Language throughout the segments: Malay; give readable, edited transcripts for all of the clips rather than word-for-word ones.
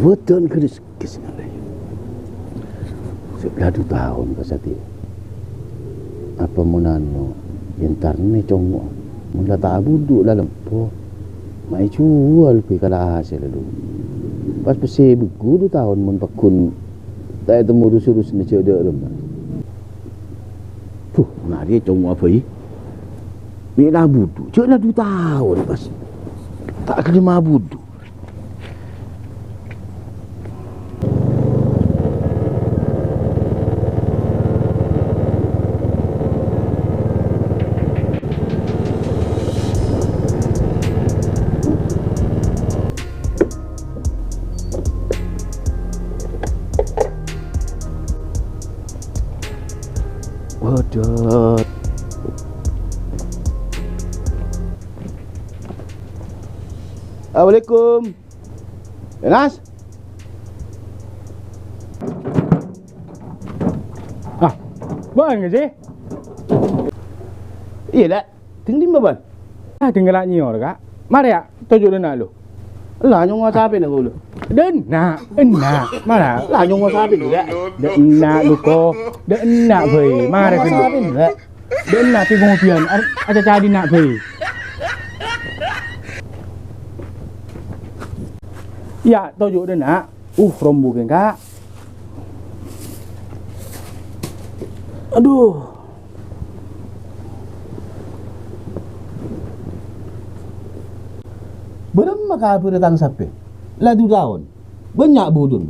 betul kesenang lagi. Sebelah 2 tahun kasati. Apa munano yentar ni congok. Mula tak buduk lah lempo. Mai jual pi kala hasil lalu. Pas pesi beku 2 tahun mun pakun. Tak temu urus-urus ni cek dak lem. Puh, nak dia congok apa ni? Bila buduk, cek lah 2 tahun pas. Tak kena buduk. Waduh. Assalamualaikum. Enas? Ban ke sih? Iya tak? Tinggal 5 ban. Tinggal nak nyior kak. Mari ya, tujuh dan nak lu. Lah nyong sapi nak lu. Dan nak, mana? Lah nyong sapi tu tak? Dan nak lu ko, dan nak beri. Mari ke Sapi tu tak? dan nak pi pengopian. Ada jadi nak beri. Ya, tujuh dan nak. Rombu kan kak. Aduh. Berapa kali datang sapi? Lah 2 tahun. Banyak budun.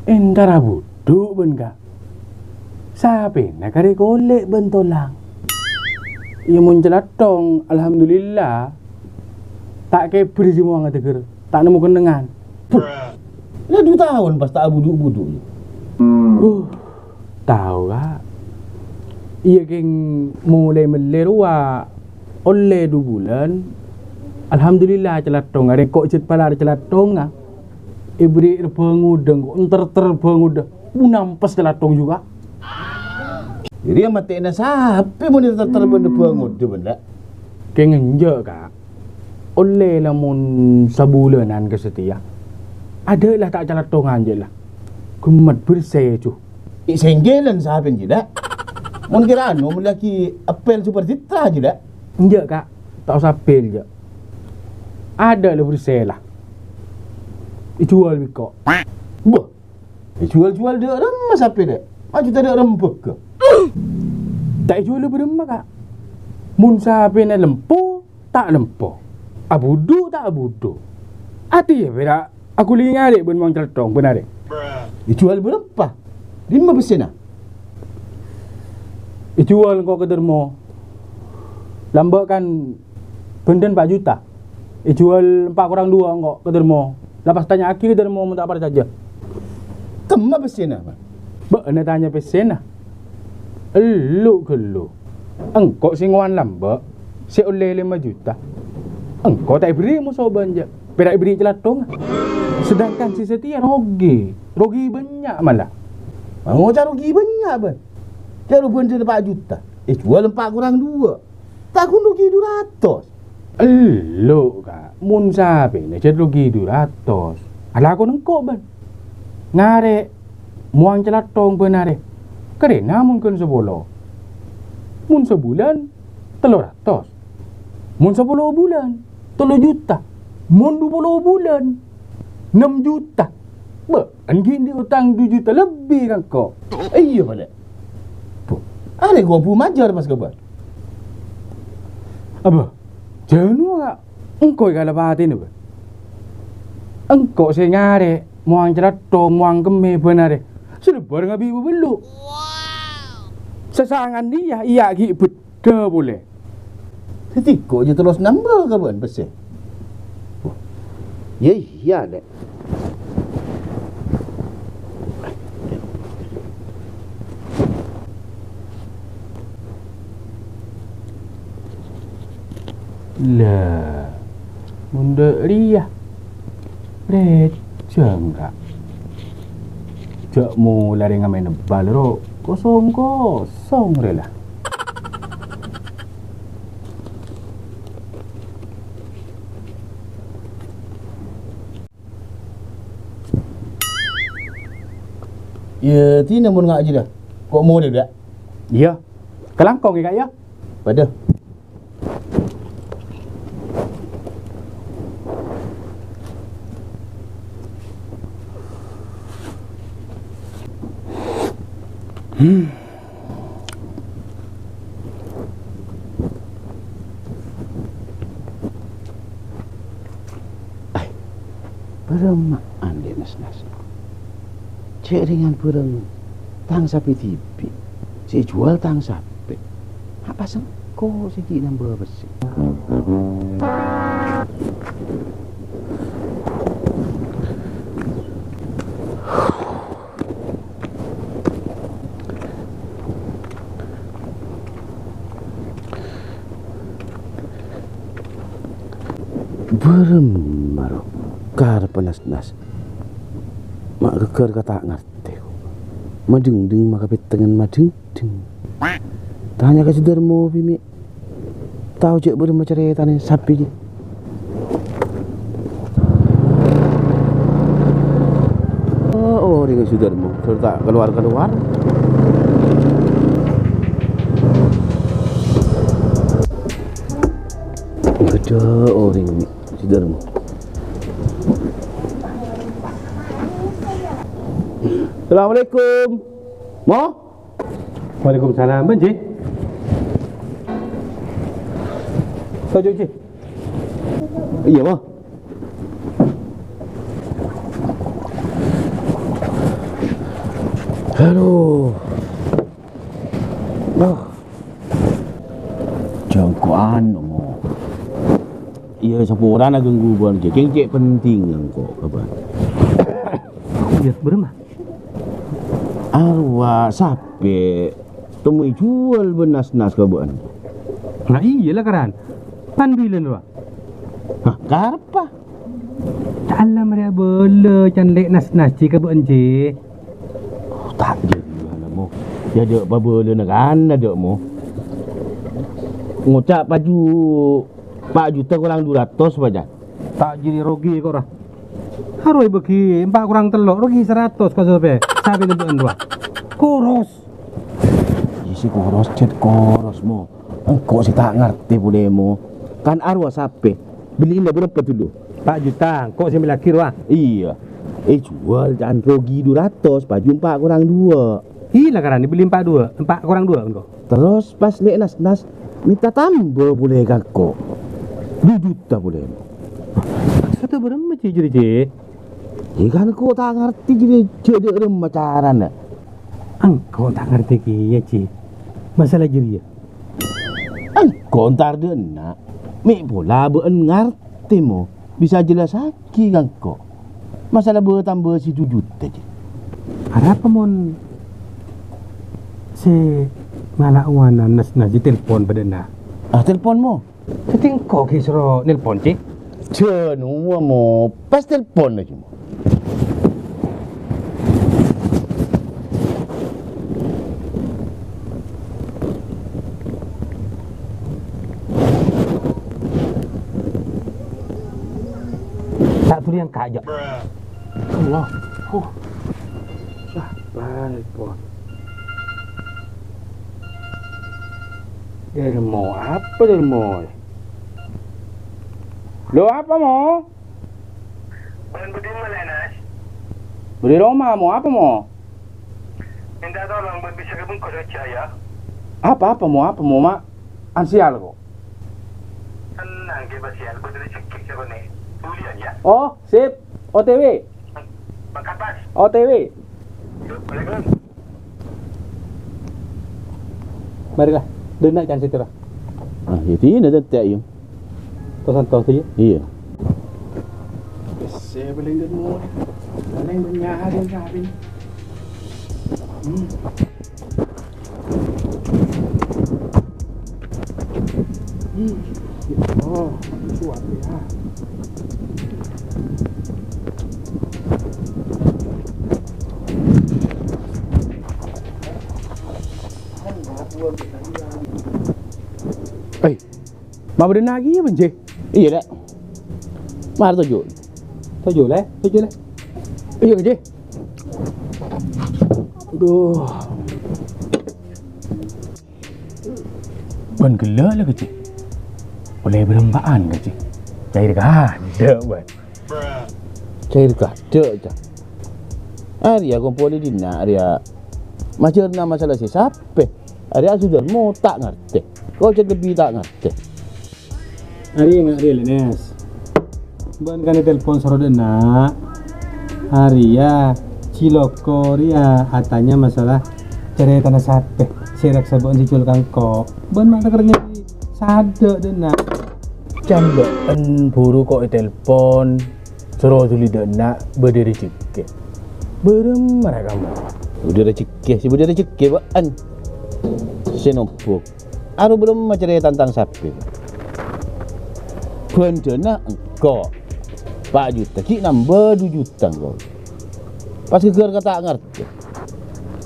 Entara buduk ben kak. Sapi nak kari golek bentolang. Ia muncelatong, alhamdulillah. Tak ke beri semua ngateger. Tak nemu kendengan. Lah 2 tahun pas tak buduk-buduk. Tahu kak. Ia keng mulai melerua oleh 2 bulan. Alhamdulillah celatong. Ada kok cet pala ada celatong ah. Ibri pengudeng kok enter pengudeng. Nampas celatong juga. Jadi yang mati na sapi mo ni benda pengudeng benda. Keng enjak kak. Oleh lamun sabulanan ke setia. Adalah tak celatongan je lah. Kumat bersih tu. Senggelan sahabat je tak? Mun kira anu laki apel super citra je tak? Enjak kak. Tak usah apel je. Ada lah bersih lah. Dijual bikok. Bah. Jual-jual dia remah sapi tak? Maju tak ada rempuk ke? Tak jual beremah kak. Mun sapi na lempo, tak lempo. Abudu tak abudu. Hati ya beda. Aku lingat dek ben mang celatong benar dek. Dijual berapa? 5 persen lah. Dijual kau ke dermo. Lambat kan benden 4 juta. Dijual 4 kurang 2 kau ke dermo. Lepas tanya akhir dermo minta apa saja. Tema persen lah. Ba nak tanya persen lah. Elu ke lu. Engkau singwan lambat. Si oleh 5 juta. Engkau tak beri mu soban je. Perak beri celatong. Sedangkan si setia rogi. Rogi banyak malah. Mau cari rugi banyak ben. Cari benda 4 juta. Jual 4 kurang 2. Tak kun rugi 200. Elu kak. Mun sapi ni cari rugi 200. Alah aku nengkok ben. Ngarek. Muang celatong benar deh. Kerana mungkin 10. Mun sebulan 300. Mun 10 bulan 3 juta. Mun 20 bulan 6 juta. Ba, anggin dia hutang 2 juta lebih kan kau. Iya balik. Ada gua pu majar pas kabar. Apa? Janu kak. Engkau kalau batin apa? Engkau saya ngare. Muang celatong, muang keme benar deh. Selebar ngabi beluk. Sesangan dia, iya gi beda boleh. Setiko je terus nambah ke ben bersih. Ya iya dek. Lah. Munda ria. Recang kak. Jak mu lari ngamen nebal ro. Kosong rela. Ya, tina mun ngak je dah. Kok mau dia dak? Ya. Kelangkong ke kak ya? Pada. Beremaan dia nas-nas. Cek dengan bereng tang sapi tipi. Si jual tang sapi. Apa sengko sikit nambah besi. Beremar kar penas-nas. Mak geger kata ngerti. Madeng-deng maka petengan madeng-deng. Tanya ke Sudarmo Bimi. Tahu cek beremar ceritanya sapi je. Oh, dengan Sudarmo. Serta keluar-keluar. Gede orang ni Sudarmo. Assalamualaikum. Mo? Waalaikumsalam. Benci? Tajuk je. Iya, Mo. Aduh. Jangkuan, Mo. Iya, sepuran agak gangguan je. Cek penting yang kok kabar. Ya, beremah. Arwah sapi temui jual benas-nas kabuan. Nah iyalah karan. Pan bilan wah. Hah, karpa? Dalam dia bola can lek nas-nas ci kabuan ci. Oh, tak je mana mo. Ya ada apa bola nak kan ada mo. Ngocak baju 4 juta kurang 200 saja. Tak jadi rugi kok dah. Harus bagi 4 kurang telok rugi 100 kau sampai. Sampai nembukan dua. Koros. Isi koros cet koros mo. Engkau sih tak ngerti boleh mo. Kan arwah sapi. Beliin dah berapa dulu? 4 juta. Kok saya melakir wah. Iya. Jual jangan rugi 200. Baju 4 kurang 2. Iyalah karan dibeli 4 kurang 2 kau. Terus pas lek nas-nas minta tambah boleh kan kok. 2 juta boleh mo. Kata berapa ci jadi ci? Kan kau tak ngerti jadi remah caran dah. Engkau tak ngerti ki ya ci. Masalah jadi ya. Engkau ntar dia nak. Mik pula beun ngerti mo. Bisa jelas lagi kan kau. Masalah bertambah si 7 juta je. Harap mon si malak wana nas-nas di telefon pada nak. Telefon mo. Keting kau kisro nelpon ci. Cenua mo. Pas telefon aja mo. Tak tu yang kajak. Allah. Siapa nelpon? Dia mau apa dia mau? Lo apa mau? Budi Malenas. Beri rumah mau apa mau? Minta tolong bisa ke bungkus aja ya. Apa mau mak? Ansial kok. Tenang ke basial, betul cekik siapa ni? Tulian ya. Oh, sip. OTW. Makan pas. OTW. Boleh kan? Marilah. Denak jangan situ lah. Itu ini dah tak yung. Tos tu je. Iya. Saya boleh demo. Boleh menyahar dan sahabat. Oh, suat ya. Mau berenang lagi ya benci? Iya dah. Mar tujuh. Tujuh lah. Iya benci. Duh. Ben gelak lah kecil. Boleh berembaan kecil. Cair ada ban. Cair kada je. Hari aku boleh dina Arya. Macam nama masalah si siapa? Arya sudah mau tak ngerti. Kau cakap lebih tak ngerti. Hari enggak real Nes. Ban kan telepon sorodena. Hari ya ciloko ria atanya masalah cerai tanah sape. Sirak sabon si cul kangko. Ban mak kerja di sada dena. Cambaan buru kok telepon. Suruh tuli dena berdiri cike. Berem mana kamu? Udah rezeki, si udah rezeki baan. Senompok. Aru belum macam tentang sapi. Bendana engkau 4 juta, cik nambah 2 juta kau. Pas kegar kata ngerti.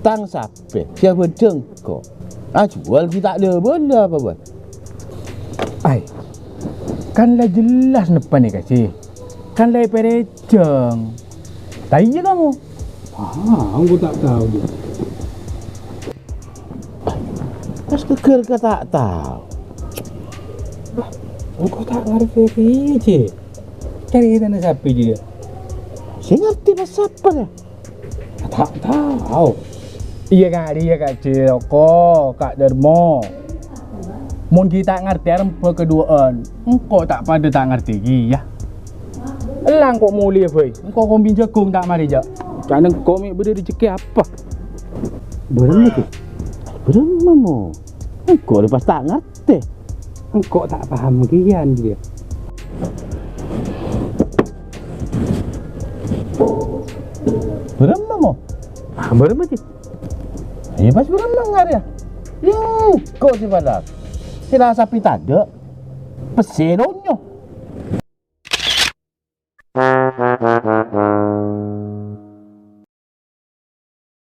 Tang sapi, siapa dengkau? Jual kita ada benda apa buat? Ai. Kan lah jelas depan ni kasih. Kan lah pereceng. Tanya kamu. Aku tak tahu dia. Pas kegar kata tak tahu. Aku tak ngerti je. Cari tanah sapi je. Saya ngerti pasal apa ya? Tak tahu. Iya kak Ciloko, Kak Dermo. Mun kita ngerti rempe keduaan. Engkau tak pada tak ngerti ya. Elang kok mulia boy. Engkau kombin jagung tak mari je. Jangan engkau mik berdiri cekik apa. Berapa tu? Berapa mo? Engkau lepas tak ngerti. Engkau tak paham kian dia. Berapa mo? Berapa sih? Ya pas berapa ngar ya? Kau si badak. Sila sapi tak ada. Peselonyo.